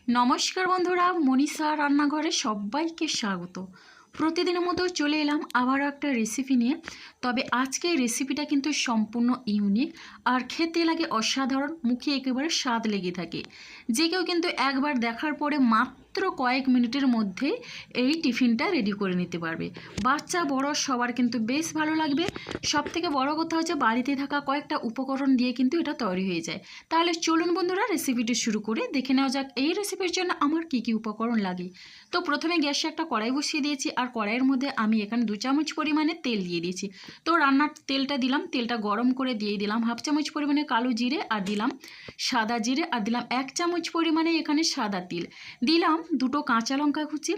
নমস্কার বন্ধুরা, মনীষা রান্নাঘরে সবাইকে স্বাগত। প্রতিদিনের মতো চলে এলাম আবারও একটা রেসিপি নিয়ে। তবে আজকে এই রেসিপিটা কিন্তু সম্পূর্ণ ইউনিক আর খেতে লাগে অসাধারণ, মুখে একেবারে স্বাদ লেগে থাকে। যে কেউ কিন্তু একবার দেখার পরে মাত্র কয়েক মিনিটের মধ্যে এই টিফিনটা রেডি করে নিতে পারবে। বাচ্চা বড় সবার কিন্তু বেশ ভালো লাগবে। সবথেকে বড় কথা হচ্ছে বাড়িতে থাকা কয়েকটা উপকরণ দিয়ে কিন্তু এটা তৈরি হয়ে যায়। তাহলে চলুন বন্ধুরা রেসিপিটি শুরু করে দেখে নেওয়া যাক এই রেসিপির জন্য আমার কি কি উপকরণ লাগে। তো প্রথমে গ্যাসে একটা কড়াই বসিয়ে দিয়েছি আর কড়াইয়ের মধ্যে আমি এখানে 2 চামচ পরিমাণে তেল দিয়ে দিয়েছি। তো রান্নার তেলটা দিলাম, তেলটা গরম করে দিয়ে দিলাম 1/2 চামচ পরিমাণে কালো জিরে আর দিলাম সাদা জিরে আর দিলাম 1 চামচ পরিমাণে এখানে সাদা তিল, দিলাম 2টো কাঁচা লঙ্কা কুচি।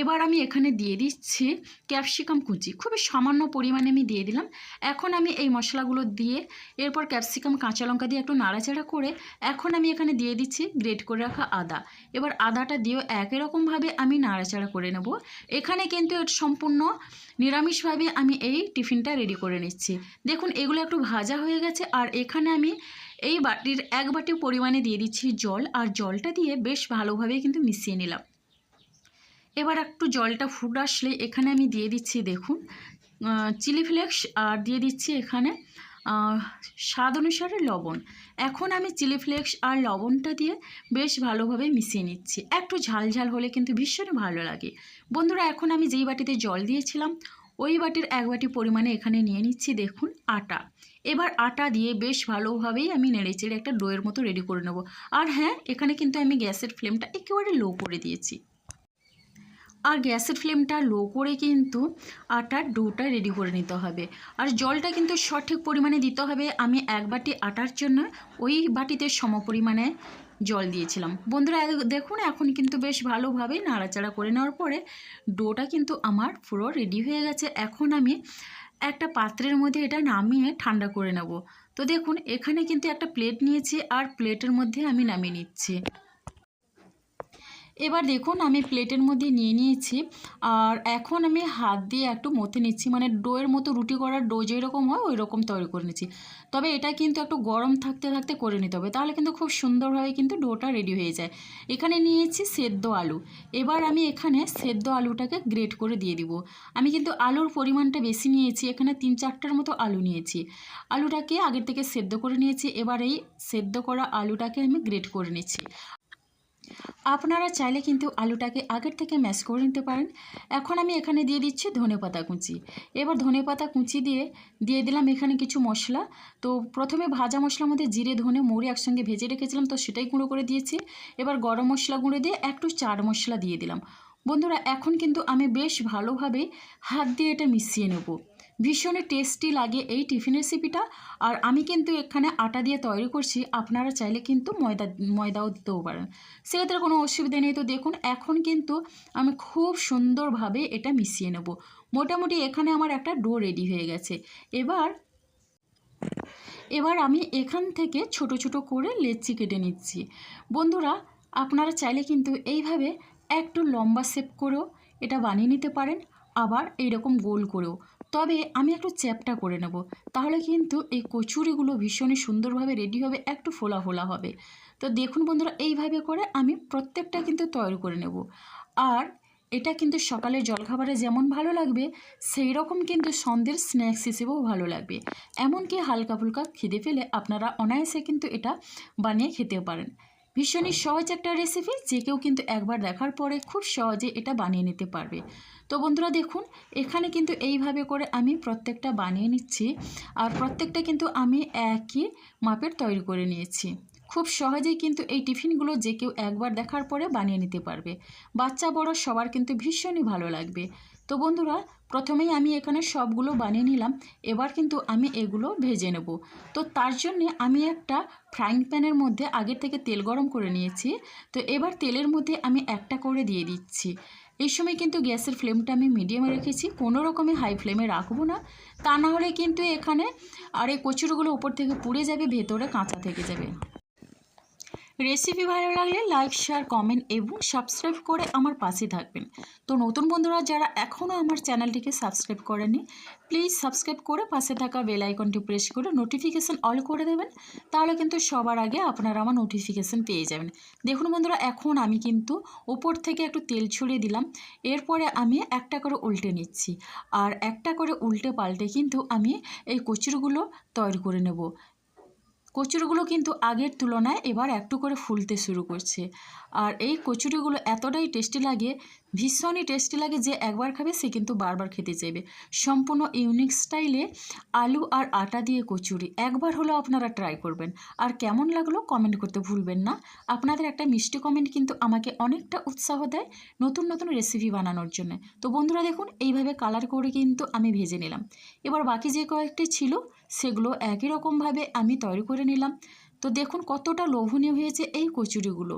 এবার আমি এখানে দিয়ে দিচ্ছি ক্যাপসিকাম কুচি, খুবই সামান্য পরিমাণে আমি দিয়ে দিলাম। এখন আমি এই মশলাগুলো দিয়ে এরপর ক্যাপসিকাম কাঁচা লঙ্কা দিয়ে একটু নাড়াচাড়া করে এখন আমি এখানে দিয়ে দিচ্ছি গ্রেট করে রাখা আদা। এবার আদাটা দিয়েও একই রকমভাবে আমি নাড়াচাড়া করে নেব। এখানে কিন্তু সম্পূর্ণ নিরামিষভাবে আমি এই টিফিনটা রেডি করে নিচ্ছি। দেখুন এগুলো একটু ভাজা হয়ে গেছে আর এখানে আমি এই বাটির 1 বাটি পরিমাণে দিয়ে দিচ্ছি জল আর জলটা দিয়ে বেশ ভালোভাবে কিন্তু মিশিয়ে নিলাম। এবার একটু জলটা ফুট আসলে এখানে আমি দিয়ে দিচ্ছি দেখুন চিলি ফ্লেক্স আর দিয়ে দিচ্ছি এখানে স্বাদ অনুসারে লবণ। এখন আমি চিলি ফ্লেক্স আর লবণটা দিয়ে বেশ ভালোভাবে মিশিয়ে নিচ্ছি। একটু ঝাল ঝাল হলে কিন্তু ভীষণ ভালো লাগে। বন্ধুরা এখন আমি যেই বাটিতে জল দিয়েছিলাম ওই বাটির 1 বাটি পরিমাণে এখানে নিয়ে নিচ্ছি দেখুন আটা। এবার আটা দিয়ে বেশ ভালোভাবেই আমি নেড়েচেড়ে একটা ডোয়ের মতো রেডি করে নেব। আর হ্যাঁ, এখানে কিন্তু আমি গ্যাসের ফ্লেমটা একেবারে লো করে দিয়েছি। আর গ্যাসের ফ্লেমটা লো করে কিন্তু আটার ডোটা রেডি করে নিতে হবে। আর জলটা কিন্তু সঠিক পরিমাণে দিতে হবে। আমি 1 বাটি আটার জন্য ওই বাটিতে সম পরিমাণে জল দিয়েছিলাম। বন্ধুরা দেখুন এখন কিন্তু বেশ ভালোভাবে নাড়াচাড়া করে নেওয়ার পরে ডোটা কিন্তু আমার পুরো রেডি হয়ে গেছে। এখন আমি একটা পাত্রের মধ্যে এটা নামিয়ে ঠান্ডা করে নেব। তো দেখুন এখানে কিন্তু একটা প্লেট নিয়েছি আর প্লেটের মধ্যে আমি নামিয়ে নিচ্ছি। এবার দেখুন আমি প্লেটের মধ্যে নিয়ে নিয়েছি আর এখন আমি হাত দিয়ে একটু মথে নিচ্ছি, মানে ডোয়ের মতো রুটি করার ডো যেরকম হয় ওই রকম তৈরি করে নিচ্ছি। তবে এটা কিন্তু একটু গরম থাকতে থাকতে করে নিতে হবে, তাহলে কিন্তু খুব সুন্দরভাবে কিন্তু ডোটা রেডি হয়ে যায়। এখানে নিয়েছি সেদ্ধ আলু। এবার আমি এখানে সেদ্ধ আলুটাকে গ্রেট করে দিয়ে দিব। আমি কিন্তু আলুর পরিমাণটা বেশি নিয়েছি, এখানে 3-4টার মতো আলু নিয়েছি। আলুটাকে আগের থেকে সেদ্ধ করে নিয়েছি। এবার এই সেদ্ধ করা আলুটাকে আমি গ্রেট করে নিচ্ছি। আপনারা চাইলে কিন্তু আলুটাকে আগের থেকে ম্যাশ করে নিতে পারেন। এখন আমি এখানে দিয়ে দিচ্ছি ধনেপাতা কুচি। এবার ধনেপাতা কুচি দিয়ে দিলাম এখানে কিছু মশলা। তো প্রথমে ভাজা মশলার মধ্যে জিরে ধনে মৌরি একসঙ্গে ভেজে রেখেছিলাম, তো সেটাই গুঁড়ো করে দিয়েছি। এবার গরম মশলা গুঁড়ো দিয়ে একটু চাট মশলা দিয়ে দিলাম। বন্ধুরা এখন কিন্তু আমি বেশ ভালোভাবে হাত দিয়ে এটা মিশিয়ে নেব। ভীষণই টেস্টি লাগে এই টিফিন রেসিপিটা। আর আমি কিন্তু এখানে আটা দিয়ে তৈরি করছি, আপনারা চাইলে কিন্তু ময়দাও দিতেও পারেন, সেক্ষেত্রে কোনো অসুবিধা নেই। তো দেখুন এখন কিন্তু আমি খুব সুন্দরভাবে এটা মিশিয়ে নেব। মোটামুটি এখানে আমার একটা ডো রেডি হয়ে গেছে। এবার আমি এখান থেকে ছোট ছোট করে লেচি কেটে নিচ্ছি। বন্ধুরা আপনারা চাইলে কিন্তু এইভাবে একটু লম্বা শেপ করেও এটা বানিয়ে নিতে পারেন, আবার এইরকম গোল করেও। তবে আমি একটু চ্যাপটা করে নেব, তাহলে কিন্তু এই কচুরিগুলো ভীষণই সুন্দরভাবে রেডি হবে, একটু ফোলা ফোলা হবে। তো দেখুন বন্ধুরা এইভাবে করে আমি প্রত্যেকটা কিন্তু তৈরি করে নেব। আর এটা কিন্তু সকালের জলখাবারে যেমন ভালো লাগবে সেই রকম কিন্তু সন্ধ্যের স্ন্যাক্স হিসেবেও ভালো লাগবে। এমনকি হালকা ফুলকা খিদে পেলে আপনারা অনায়াসে কিন্তু এটা বানিয়ে খেতে পারেন। ভীষণই সহজ একটা রেসিপি, যে কেউ কিন্তু একবার দেখার পরে খুব সহজে এটা বানিয়ে নিতে পারবে। তো বন্ধুরা দেখুন এখানে কিন্তু এইভাবে করে আমি প্রত্যেকটা বানিয়ে নিচ্ছি। আর প্রত্যেকটা কিন্তু আমি একই মাপের তৈরি করে নিয়েছি। খুব সহজেই কিন্তু এই টিফিনগুলো যে কেউ একবার দেখার পরে বানিয়ে নিতে পারবে। বাচ্চা বড় সবার কিন্তু ভীষণই ভালো লাগবে। তো বন্ধুরা প্রথমেই আমি এখানে সবগুলো বানিয়ে নিলাম। এবার কিন্তু আমি এগুলো ভেজে নেব। তো তার জন্যে আমি একটা ফ্রাইং প্যানের মধ্যে আগের থেকে তেল গরম করে নিয়েছি। তো এবার তেলের মধ্যে আমি একটা করে দিয়ে দিচ্ছি। এই সময় কিন্তু গ্যাসের ফ্লেমটা আমি মিডিয়ামে রেখেছি, কোনো রকমে হাই ফ্লেমে রাখবো না, তা না হলে কিন্তু এখানে আর এই কচুরিগুলো উপর থেকে পুড়ে যাবে, ভেতরে কাঁচা থেকে যাবে। রেসিপি ভালো লাগলে লাইক, শেয়ার, কমেন্ট এবং সাবস্ক্রাইব করে আমার পাশে থাকবেন। তো নতুন বন্ধুরা যারা এখনও আমার চ্যানেলটিকে সাবস্ক্রাইব করেনি, প্লিজ সাবস্ক্রাইব করে পাশে থাকা বেল আইকনটি প্রেস করে নোটিফিকেশান অল করে দেবেন। তাহলে কিন্তু সবার আগে আপনারা আমার নোটিফিকেশান পেয়ে যাবেন। দেখুন বন্ধুরা, এখন আমি কিন্তু উপর থেকে একটু তেল ছড়িয়ে দিলাম। এরপরে আমি একটা করে উল্টে নিচ্ছি, আর একটা করে উল্টে পাল্টে কিন্তু আমি এই কচুরিগুলো তৈরি করে নেব। কচুরিগুলো কিন্তু আগের তুলনায় এবার একটু করে ফুলতে শুরু করছে। আর এই কচুরিগুলো এতটাই টেস্টি লাগে, ভীষণই টেস্টি লাগে, যে একবার খাবে সে কিন্তু বারবার খেতে চাইবে। সম্পূর্ণ ইউনিক স্টাইলে আলু আর আটা দিয়ে কচুরি একবার হলেও আপনারা ট্রাই করবেন। আর কেমন লাগলো কমেন্ট করতে ভুলবেন না। আপনাদের একটা মিষ্টি কমেন্ট কিন্তু আমাকে অনেকটা উৎসাহ দেয় নতুন নতুন রেসিপি বানানোর জন্য। তো বন্ধুরা দেখুন, এইভাবে কালার করে কিন্তু আমি ভেজে নিলাম। এবার বাকি যে কয়েকটি ছিল সেগুলো একই রকমভাবে আমি তৈরি করে নিলাম। তো দেখুন কতটা লোভনীয় হয়েছে এই কচুরিগুলো।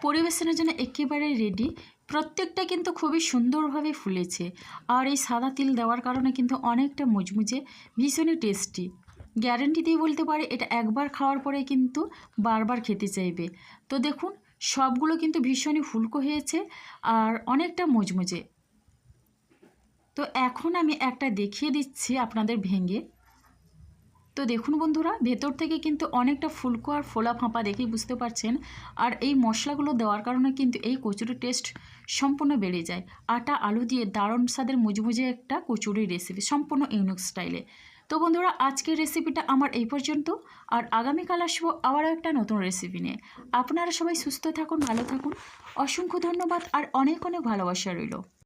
পরিবেশনের জন্য একেবারে রেডি। প্রত্যেকটা কিন্তু খুবই সুন্দরভাবে ফুলেছে, আর এই সাদা তিল দেওয়ার কারণে কিন্তু অনেকটা মুচমুচে, ভীষণই টেস্টি। গ্যারেন্টি দিয়ে বলতে পারে এটা একবার খাওয়ার পরে কিন্তু বারবার খেতে চাইবে। তো দেখুন সবগুলো কিন্তু ভীষণই ফুলকো হয়েছে আর অনেকটা মুচমুচে। তো এখন আমি একটা দেখিয়ে দিচ্ছি আপনাদের ভেঙে। তো দেখুন বন্ধুরা, ভেতর থেকে কিন্তু অনেকটা ফুলকো আর ফোলা ফাঁপা দেখেই বুঝতে পারছেন। আর এই মশলাগুলো দেওয়ার কারণে কিন্তু এই কচুরির টেস্ট সম্পূর্ণ বেড়ে যায়। আটা আলু দিয়ে দারুণ স্বাদের মুজমুজে একটা কচুরির রেসিপি, সম্পূর্ণ ইউনিক স্টাইলে। তো বন্ধুরা, আজকের রেসিপিটা আমার এই পর্যন্ত। আর আগামীকাল আসবো আবারও একটা নতুন রেসিপি নিয়ে। আপনারা সবাই সুস্থ থাকুন, ভালো থাকুন। অসংখ্য ধন্যবাদ আর অনেক অনেক ভালোবাসা রইল।